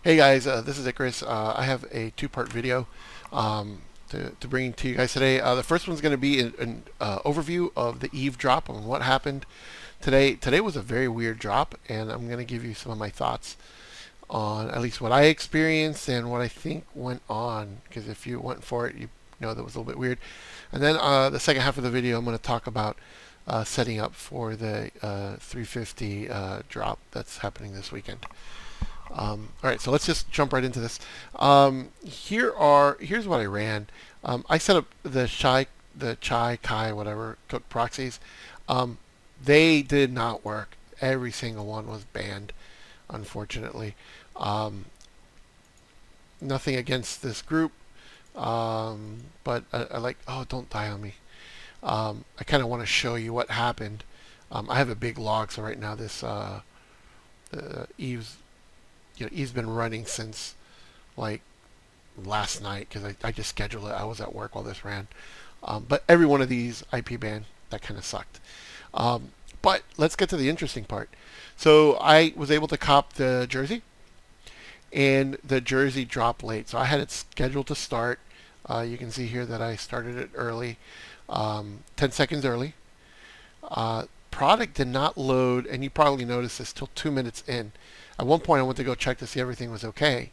Hey guys, this is Icarus. I have a two-part video to bring to you guys today. The first one's going to be an overview of the Eve drop and what happened today. Today was a very weird drop, and I'm going to give you some of my thoughts on at least what I experienced and what I think went on. Because if you went for it, you know that was a little bit weird. And then the second half of the video, I'm going to talk about setting up for the 350 drop that's happening this weekend. All right, so let's just jump right into this. Here's what I ran. I set up the Chai Kai whatever cook proxies. They did not work. Every single one was banned, unfortunately. Um, Nothing against this group, but I like. Oh, don't die on me. I kind of want to show you what happened. I have a big log, so right now this Eve's Eve's been running since like last night because I just scheduled it. I was at work while this ran. But every one of these IP banned. That kind of sucked. But let's get to the interesting part. So I was able to cop the jersey, and the jersey dropped late. So I had it scheduled to start. You can see here that I started it early, 10 seconds early. Product did not load, and you probably noticed this till 2 minutes in. At one point, I went to go check to see everything was okay.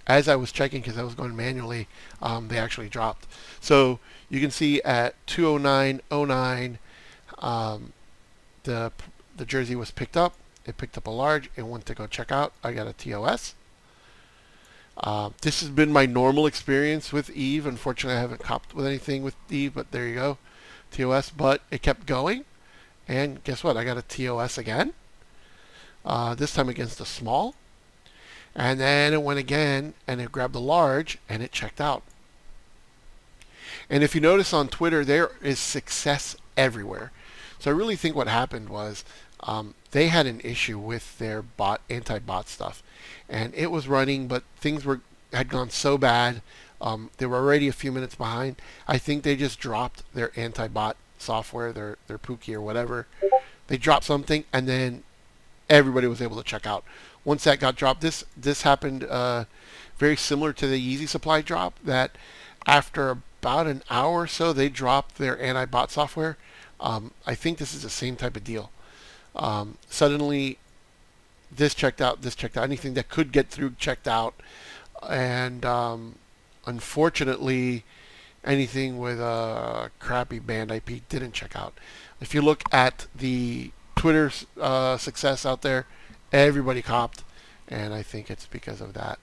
As I was checking, because I was going manually, they actually dropped. So you can see at 2:09:09, the the jersey was picked up. It picked up a large and went to go check out. I got a TOS. This has been my normal experience with Eve. Unfortunately, I haven't copped with anything with Eve, but there you go, TOS. But it kept going, and guess what? I got a TOS again. This time against a small. And then it went again, and it grabbed a large, and it checked out. And if you notice on Twitter, there is success everywhere. So I really think what happened was they had an issue with their anti-bot stuff, and it was running, but things had gone so bad. They were already a few minutes behind. I think they just dropped their anti-bot software, their Pookie or whatever. They dropped something, and then everybody was able to check out. Once that got dropped, this happened very similar to the Yeezy supply drop, that after about an hour or so, they dropped their anti-bot software. I think this is the same type of deal. Suddenly, this checked out, anything that could get through checked out, and unfortunately, anything with a crappy banned IP didn't check out. If you look at the Twitter success out there, everybody copped, and I think it's because of that.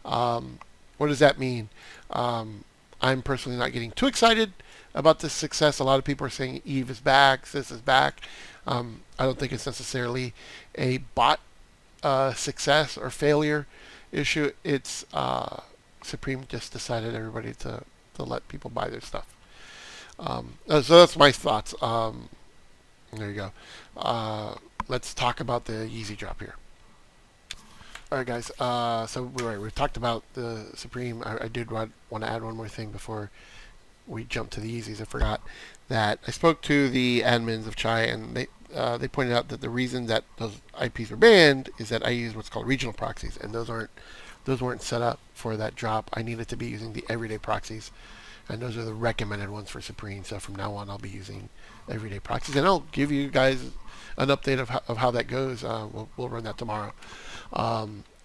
What does that mean? I'm personally not getting too excited about this success. A lot of people are saying Eve is back, this is back. I don't think it's necessarily a bot success or failure issue. It's Supreme just decided everybody to let people buy their stuff. So that's my thoughts. There you go. Let's talk about the Yeezy drop here. All right, guys. So we've talked about the Supreme. I did want to add one more thing before we jump to the Yeezys. I forgot that I spoke to the admins of Chai, and they pointed out that the reason that those IPs were banned is that I use what's called regional proxies, and those weren't set up for that drop. I needed to be using the everyday proxies, and those are the recommended ones for Supreme. So from now on, I'll be using everyday proxies, and I'll give you guys an update of how that goes. We'll run that tomorrow.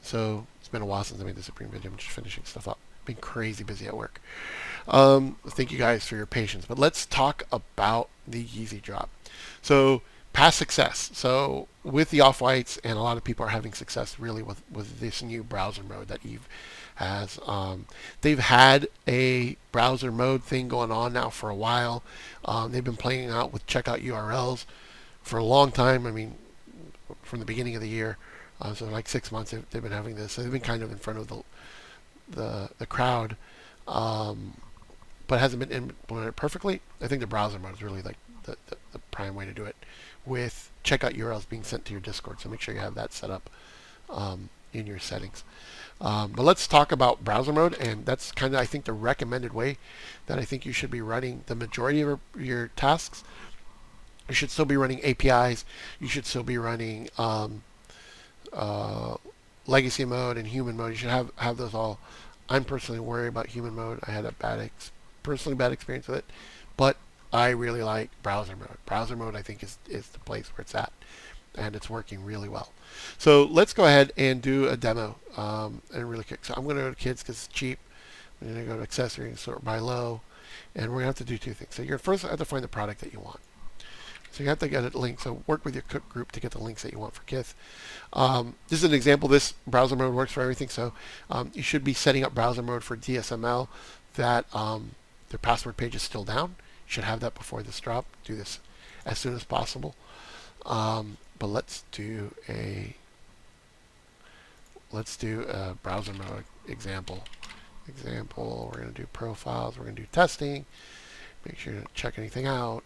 So it's been a while since I made the Supreme video. I'm just finishing stuff up. Been crazy busy at work. Thank you guys for your patience. But let's talk about the Yeezy drop. So past success. So with the off-whites, and a lot of people are having success really with this new browser mode that Eve has. They've had a browser mode thing going on now for a while. They've been playing out with checkout URLs for a long time. I mean, from the beginning of the year. So like 6 months they've been having this. So they've been kind of in front of the crowd, but hasn't been implemented perfectly. I think the browser mode is really like the prime way to do it, with checkout URLs being sent to your Discord. So make sure you have that set up in your settings. But let's talk about browser mode, and that's kind of, I think, the recommended way that I think you should be running the majority of your tasks. You should still be running APIs. You should still be running legacy mode and human mode. You should have those all. I'm personally worried about human mode. I had a personally bad experience with it, but I really like browser mode. Browser mode, I think, is the place where it's at, and it's working really well. So let's go ahead and do a demo, and really quick. So I'm going to go to kids because it's cheap. I'm going to go to accessories, sort by low, and we're going to have to do two things. So you're first have to find the product that you want. So you have to get a link. So work with your cook group to get the links that you want for Kith. This is an example. This browser mode works for everything. So you should be setting up browser mode for DSML that their password page is still down. You should have that before this drop. Do this as soon as possible. But let's do a browser mode example. We're going to do profiles. We're going to do testing. Make sure to check anything out.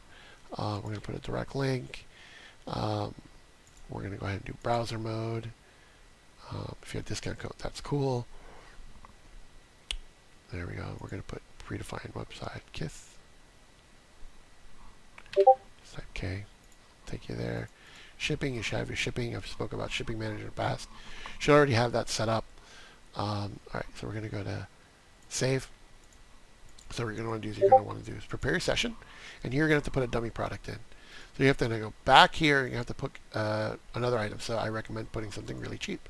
We're going to put a direct link. We're going to go ahead and do browser mode. If you have discount code, that's cool. There we go. We're going to put predefined website Kith. Just type K. Take you there. Shipping, you should have your shipping. I've spoken about Shipping Manager in the past. Should already have that set up. All right, so we're going to go to save. So what you're going to want to do is prepare your session, and you're going to have to put a dummy product in. So you have to go back here, and you have to put another item. So I recommend putting something really cheap.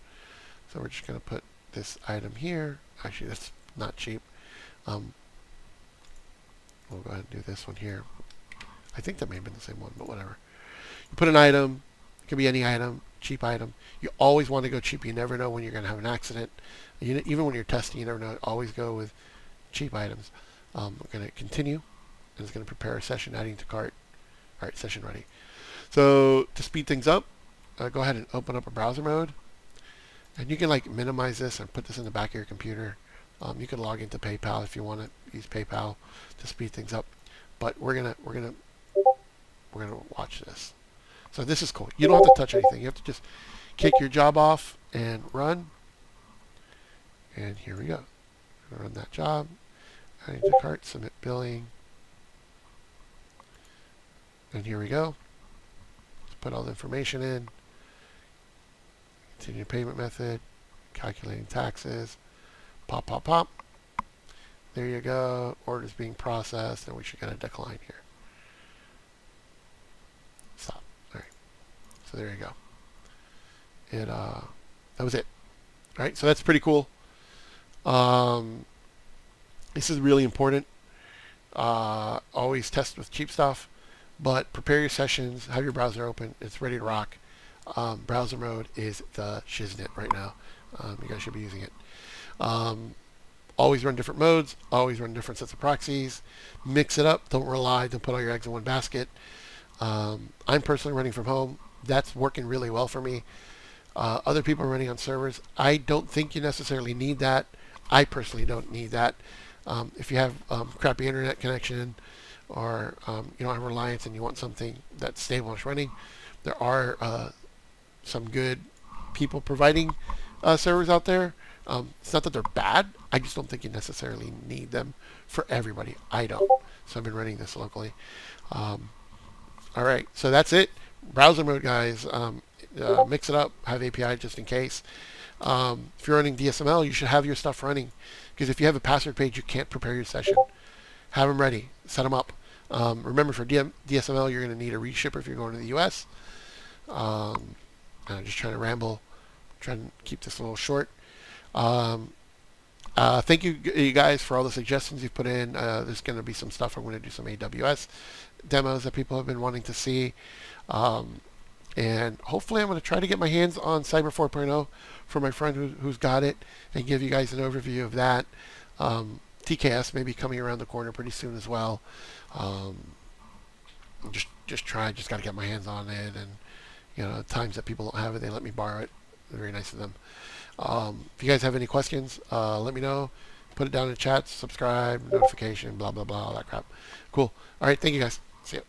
So we're just going to put this item here. Actually, that's not cheap. We'll go ahead and do this one here. I think that may have been the same one, but whatever. You put an item. It could be any item, cheap item. You always want to go cheap. You never know when you're going to have an accident. Even when you're testing, you never know. Always go with cheap items. We're going to continue, and it's going to prepare a session, adding to cart. All right, session ready. So to speed things up, go ahead and open up a browser mode, and you can minimize this and put this in the back of your computer. You can log into PayPal if you want to use PayPal to speed things up. But we're gonna watch this. So this is cool. You don't have to touch anything. You have to just kick your job off and run. And here we go. Run that job. Adding to cart, submit billing. And here we go. Let's put all the information in. Continue payment method. Calculating taxes. Pop, pop, pop. There you go. Order's being processed, and we should get a decline here. Stop. All right. So there you go. That was it. All right. So that's pretty cool. This is really important. Always test with cheap stuff, but prepare your sessions. Have your browser open. It's ready to rock. Browser mode is the shiznit right now. You guys should be using it. Always run different modes. Always run different sets of proxies. Mix it up. Don't put all your eggs in one basket. I'm personally running from home. That's working really well for me. Other people are running on servers. I don't think you necessarily need that. I personally don't need that. If you have crappy internet connection, or you don't have reliance and you want something that's stable and running, there are some good people providing servers out there. It's not that they're bad. I just don't think you necessarily need them for everybody. I don't. So I've been running this locally. All right. So that's it. Browser mode, guys. Mix it up. Have API just in case. If you're running DSML, you should have your stuff running. Because if you have a password page, you can't prepare your session. Have them ready. Set them up. Remember, for DSML, you're going to need a reshipper if you're going to the US. I'm just trying to ramble. Trying to keep this a little short. Thank you guys for all the suggestions you've put in. There's going to be some stuff. I'm going to do some AWS demos that people have been wanting to see. And hopefully I'm going to try to get my hands on Cyber 4.0 for my friend who's got it, and give you guys an overview of that. TKS may be coming around the corner pretty soon as well. Just got to get my hands on it, and times that people don't have it, they let me borrow it. They're very nice of them. If you guys have any questions, let me know. Put it down in the chat, subscribe, notification, blah, blah, blah, all that crap. Cool. All right, thank you guys. See ya.